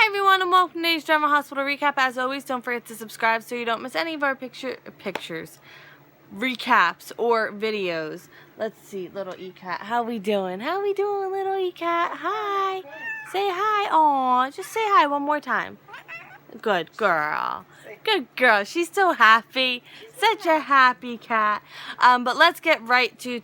Hi everyone and welcome to today's Drama Hospital Recap. As always, don't forget to subscribe so you don't miss any of our pictures, recaps, or videos. Let's see, little E-Cat. How we doing? How we doing, little E-Cat? Hi. Say hi. Aw, just say hi one more time. Good girl. Good girl. She's so happy. Such a happy cat. But let's get right to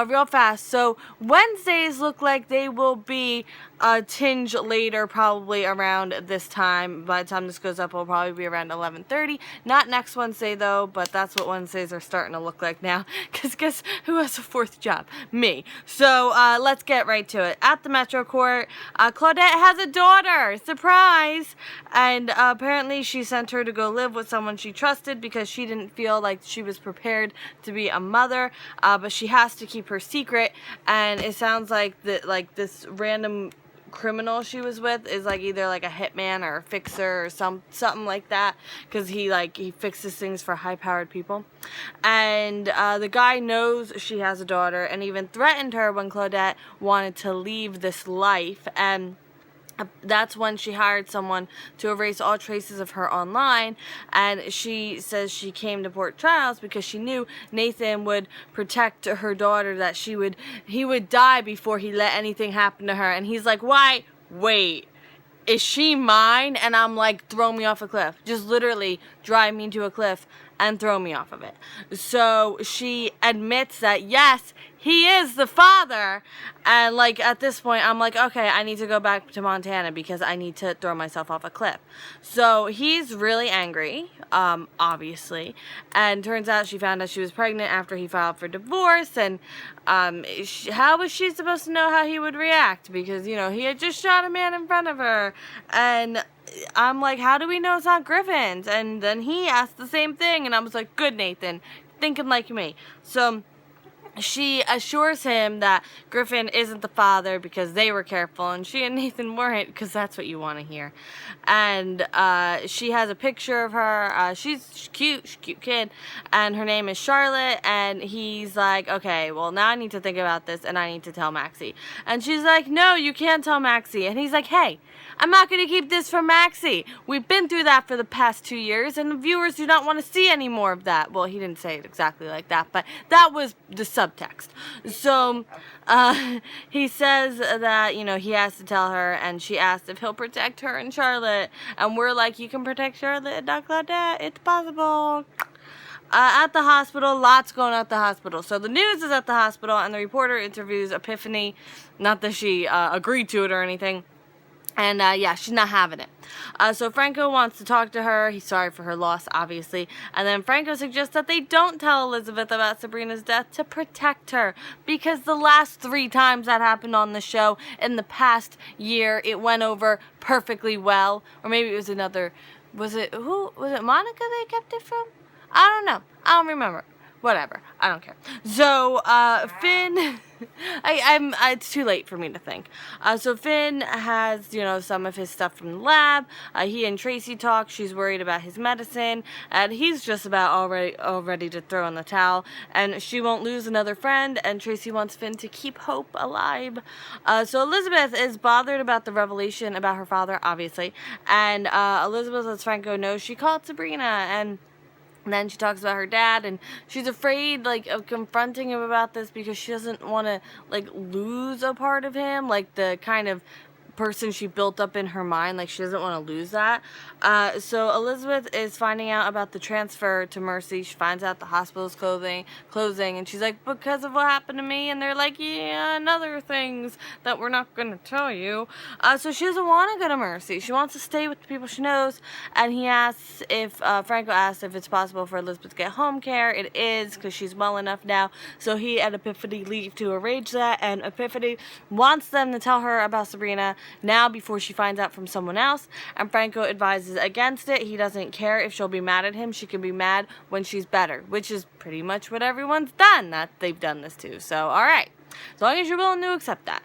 real fast. So Wednesdays look like they will be a tinge later, probably around this time. By the time this goes up, it'll probably be around 11:30. Not next Wednesday though, but that's what Wednesdays are starting to look like now. Cause guess who has a fourth job? Me. So let's get right to it. At the Metro Court, Claudette has a daughter. Surprise! And apparently she sent her to go live with someone she trusted because she didn't feel like she was prepared to be a mother. But she has to keep her secret. And it sounds like this random criminal she was with is either a hitman or a fixer or something like that, because he fixes things for high-powered people. And the guy knows she has a daughter and even threatened her when Claudette wanted to leave this life, and that's when she hired someone to erase all traces of her online. And she says she came to Port Charles because she knew Nathan would protect her daughter, that he would die before he let anything happen to her. And he's like, why? Wait, is she mine? And I'm like, throw me off a cliff. Just literally drive me to a cliff and throw me off of it. So she admits that yes, he is the father. And at this point, I'm like, okay, I need to go back to Montana because I need to throw myself off a cliff. So he's really angry, obviously. And turns out she found out she was pregnant after he filed for divorce. And how was she supposed to know how he would react? Because, he had just shot a man in front of her. And I'm like, how do we know it's not Griffin's? And then he asked the same thing. And I was like, good, Nathan. Thinking like me. So she assures him that Griffin isn't the father because they were careful, and she and Nathan weren't, because that's what you want to hear. And she has a picture of her. She's cute kid, and her name is Charlotte. And he's like, okay, well, now I need to think about this, and I need to tell Maxie. And she's like, no, you can't tell Maxie. And he's like, hey, I'm not going to keep this from Maxie. We've been through that for the past 2 years, and the viewers do not want to see any more of that. Well, he didn't say it exactly like that, but that was the subtext. So he says that, he has to tell her, and she asks if he'll protect her and Charlotte. And we're like, you can protect Charlotte, Doc Claudette. It's possible. At the hospital, lots going on at the hospital. So the news is at the hospital, and the reporter interviews Epiphany. Not that she agreed to it or anything. And, yeah, she's not having it. So Franco wants to talk to her. He's sorry for her loss, obviously. And then Franco suggests that they don't tell Elizabeth about Sabrina's death to protect her. Because the last 3 times that happened on the show in the past year, it went over perfectly well. Or maybe it was another... Was it Monica they kept it from? I don't know. I don't remember. Whatever. I don't care. So, Finn... it's too late for me to think. So Finn has, some of his stuff from the lab. He and Tracy talk. She's worried about his medicine. And he's just about all ready to throw in the towel. And she won't lose another friend. And Tracy wants Finn to keep hope alive. So Elizabeth is bothered about the revelation about her father, obviously. And Elizabeth lets Franco know she called Sabrina. And then she talks about her dad, and she's afraid, of confronting him about this because she doesn't want to, lose a part of him, the kind of person she built up in her mind. She doesn't want to lose that. So Elizabeth is finding out about the transfer to Mercy. She finds out the hospital's closing, and she's like, because of what happened to me. And they're like, yeah, and other things that we're not going to tell you. So she doesn't want to go to Mercy. She wants to stay with the people she knows. And Franco asks if it's possible for Elizabeth to get home care. It is, because she's well enough now. So he and Epiphany leave to arrange that, and Epiphany wants them to tell her about Sabrina now before she finds out from someone else, and Franco advises against it. He doesn't care if she'll be mad at him. She can be mad when she's better, which is pretty much what everyone's done that they've done this to. So, alright. As long as you're willing to accept that.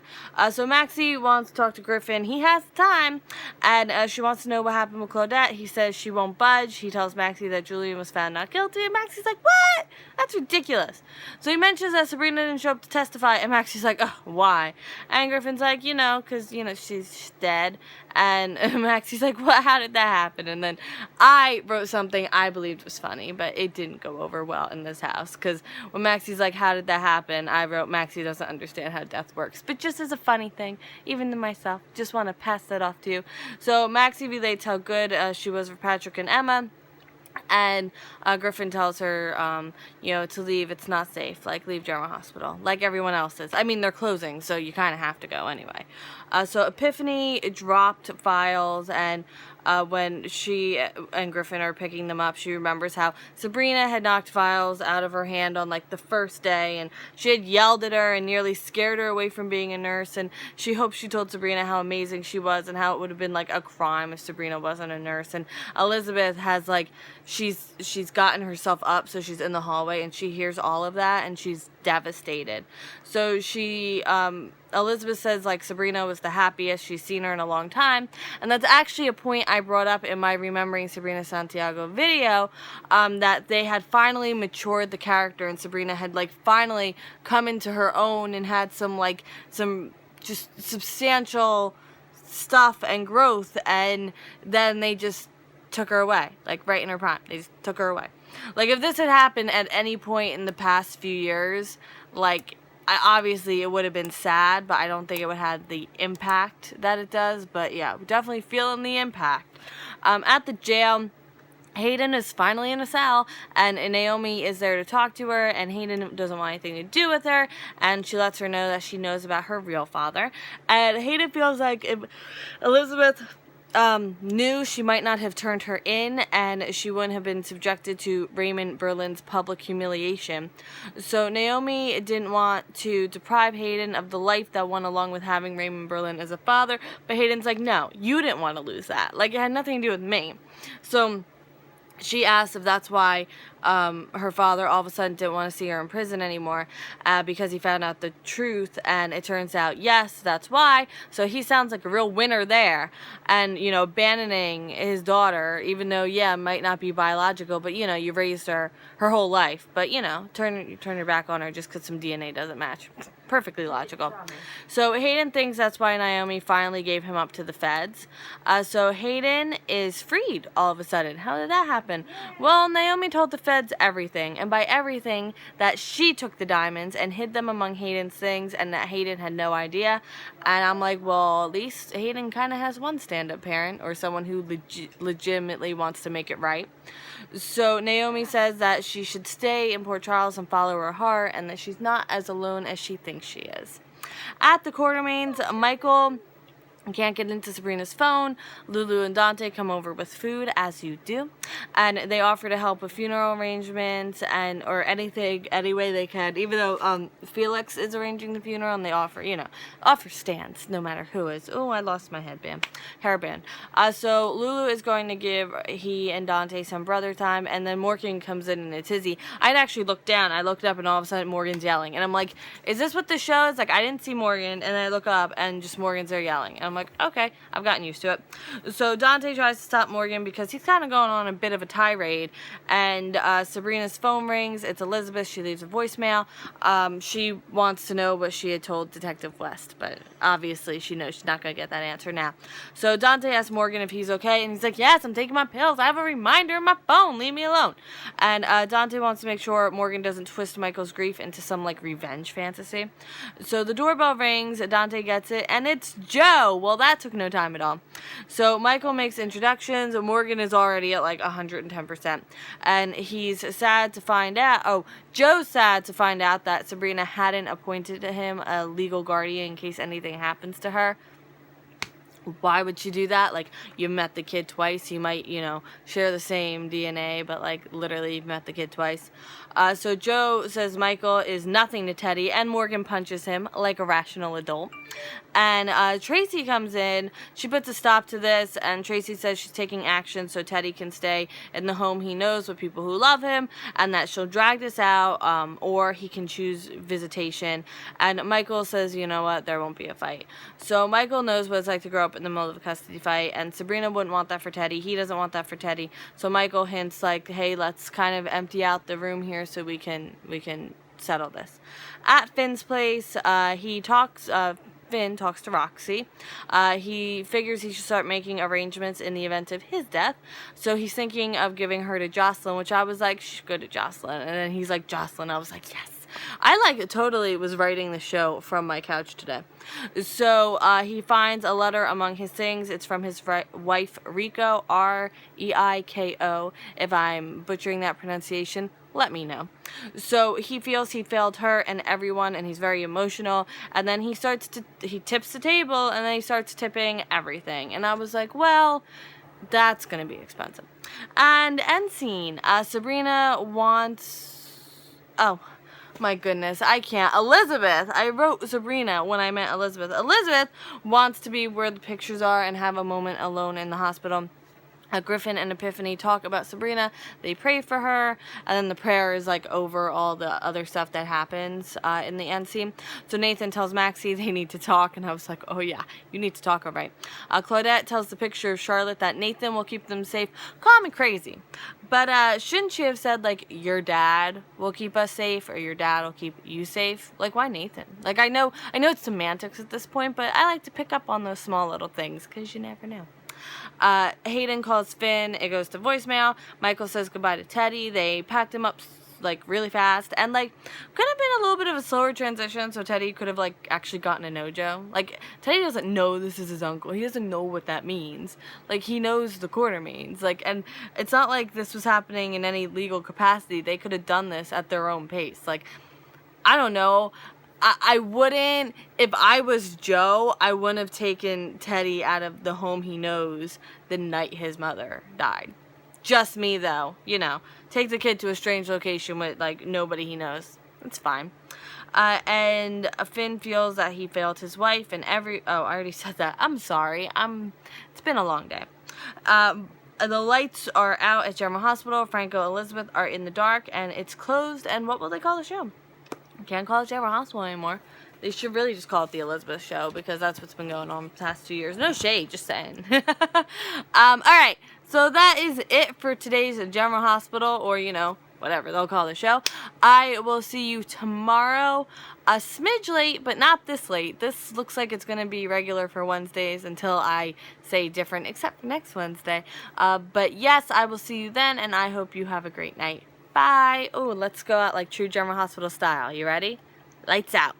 So Maxie wants to talk to Griffin. He has time, and she wants to know what happened with Claudette. He says she won't budge. He tells Maxie that Julian was found not guilty, and Maxie's like, what? That's ridiculous. So he mentions that Sabrina didn't show up to testify, and Maxie's like, oh, why? And Griffin's like, because, she's dead. And Maxie's like, what? How did that happen? And then I wrote something I believed was funny, but it didn't go over well in this house. Because when Maxie's like, how did that happen? I wrote, Maxie doesn't understand how death works. But just as a funny thing, even to myself, just want to pass that off to you. So Maxie relates how good she was for Patrick and Emma. And Griffin tells her, to leave. It's not safe. Like, leave General Hospital. Like everyone else is. I mean, they're closing, so you kind of have to go anyway. So Epiphany dropped files, and when she and Griffin are picking them up, she remembers how Sabrina had knocked files out of her hand on, like, the first day, and she had yelled at her and nearly scared her away from being a nurse, and she hoped she told Sabrina how amazing she was and how it would have been, like, a crime if Sabrina wasn't a nurse. And Elizabeth has, like, she's gotten herself up, so she's in the hallway, and she hears all of that, and she's devastated. So Elizabeth says, like, Sabrina was the happiest she's seen her in a long time, and that's actually a point I brought up in my Remembering Sabrina Santiago video, that they had finally matured the character, and Sabrina had, like, finally come into her own and had some just substantial stuff and growth, and then they just took her away, like, right in her prime. They just took her away. Like, if this had happened at any point in the past few years, like, obviously it would have been sad, but I don't think it would have the impact that it does. But yeah, we're definitely feeling the impact. At the jail, Hayden is finally in a cell, and Naomi is there to talk to her, and Hayden doesn't want anything to do with her, and she lets her know that she knows about her real father. And Hayden feels like if Elizabeth knew, she might not have turned her in, and she wouldn't have been subjected to Raymond Berlin's public humiliation. So Naomi didn't want to deprive Hayden of the life that went along with having Raymond Berlin as a father, but Hayden's like, no, you didn't want to lose that. Like, it had nothing to do with me. So she asked if that's why her father all of a sudden didn't want to see her in prison anymore, because he found out the truth, and it turns out, yes, that's why. So he sounds like a real winner there. And, abandoning his daughter, even though, yeah, it might not be biological, but, you raised her whole life. But, turn your back on her just because some DNA doesn't match. Perfectly logical. So Hayden thinks that's why Naomi finally gave him up to the feds. So Hayden is freed all of a sudden. How did that happen? Well, Naomi told the feds everything, and by everything, that she took the diamonds and hid them among Hayden's things, and that Hayden had no idea. And I'm like, well, at least Hayden kind of has one stand-up parent, or someone who legitimately wants to make it right. So Naomi says that she should stay in Port Charles and follow her heart, and that she's not as alone as she thinks she is. At the Quartermaines, Michael can't get into Sabrina's phone. Lulu and Dante come over with food, as you do, and they offer to help with funeral arrangements or anything, any way they can. Even though Felix is arranging the funeral, and they offer stands, no matter who is. Oh, I lost my hairband. So Lulu is going to give he and Dante some brother time, and then Morgan comes in a tizzy. I'd actually looked down. I looked up, and all of a sudden Morgan's yelling, and I'm like, is this what the show is? Like, I didn't see Morgan, and then I look up, and just Morgan's there yelling, and I'm like, okay, I've gotten used to it. So Dante tries to stop Morgan because he's kind of going on a bit of a tirade, and Sabrina's phone rings. It's Elizabeth. She leaves a voicemail. She wants to know what she had told Detective West, but obviously she knows she's not going to get that answer now. So Dante asks Morgan if he's okay, and he's like, yes, I'm taking my pills. I have a reminder on my phone. Leave me alone. And Dante wants to make sure Morgan doesn't twist Michael's grief into some, like, revenge fantasy. So the doorbell rings. Dante gets it, and it's Joe. Well, that took no time at all. So Michael makes introductions. Morgan is already at like 110%. And he's sad to find out, Joe's sad to find out that Sabrina hadn't appointed him a legal guardian in case anything happens to her. Why would you do that? Like, you met the kid twice. You might, share the same DNA, but, like, literally you've met the kid twice. So Joe says Michael is nothing to Teddy, and Morgan punches him like a rational adult. And Tracy comes in. She puts a stop to this, and Tracy says she's taking action so Teddy can stay in the home he knows with people who love him, and that she'll drag this out, or he can choose visitation. And Michael says, you know what, there won't be a fight. So Michael knows what it's like to grow up in the middle of a custody fight, and Sabrina wouldn't want that for Teddy. He doesn't want that for Teddy. So Michael hints like, hey, let's kind of empty out the room here so we can settle this. At Finn's place, he talks Finn talks to Roxy. He figures he should start making arrangements in the event of his death. So he's thinking of giving her to Jocelyn, which I was like, she should go to Jocelyn. And then he's like, Jocelyn. I was like, yes. I like totally was writing the show from my couch today. So he finds a letter among his things. It's from his wife, Rico, Reiko. If I'm butchering that pronunciation, let me know. So he feels he failed her and everyone, and he's very emotional. And then he tips the table, and then he starts tipping everything. And I was like, well, that's going to be expensive. And end scene. Sabrina wants... Oh, my goodness, I can't. Elizabeth. I wrote Sabrina when I meant Elizabeth. Elizabeth wants to be where the pictures are and have a moment alone in the hospital. Griffin and Epiphany talk about Sabrina. They pray for her, and then the prayer is like over all the other stuff that happens in the end scene. So Nathan tells Maxie they need to talk, and I was like, oh yeah, you need to talk, all right. Claudette tells the picture of Charlotte that Nathan will keep them safe. Call me crazy, but shouldn't she have said like your dad will keep us safe, or your dad will keep you safe? Like, why Nathan? Like, I know it's semantics at this point, but I like to pick up on those small little things because you never know. Hayden calls Finn. It goes to voicemail. Michael says goodbye to Teddy. They packed him up like really fast, and like could have been a little bit of a slower transition, so Teddy could have like actually gotten to know Joe. Like, Teddy doesn't know this is his uncle. He doesn't know what that means. Like, he knows the quarter means. Like, and it's not like this was happening in any legal capacity. They could have done this at their own pace. Like, I don't know. I wouldn't, if I was Joe, I wouldn't have taken Teddy out of the home he knows the night his mother died. Just me, though. You know, take the kid to a strange location with, like, nobody he knows. It's fine. And Finn feels that he failed his wife and oh, I already said that. I'm sorry. It's been a long day. The lights are out at General Hospital. Franco and Elizabeth are in the dark, and it's closed. And what will they call the show? Can't call it General Hospital anymore. They should really just call it the Elizabeth Show, because that's what's been going on the past 2 years. No shade, just saying. Alright, so that is it for today's General Hospital, or, you know, whatever they'll call the show. I will see you tomorrow. A smidge late, but not this late. This looks like it's going to be regular for Wednesdays until I say different, except for next Wednesday. But yes, I will see you then, and I hope you have a great night. Bye. Oh, let's go out like true General Hospital style. You ready? Lights out.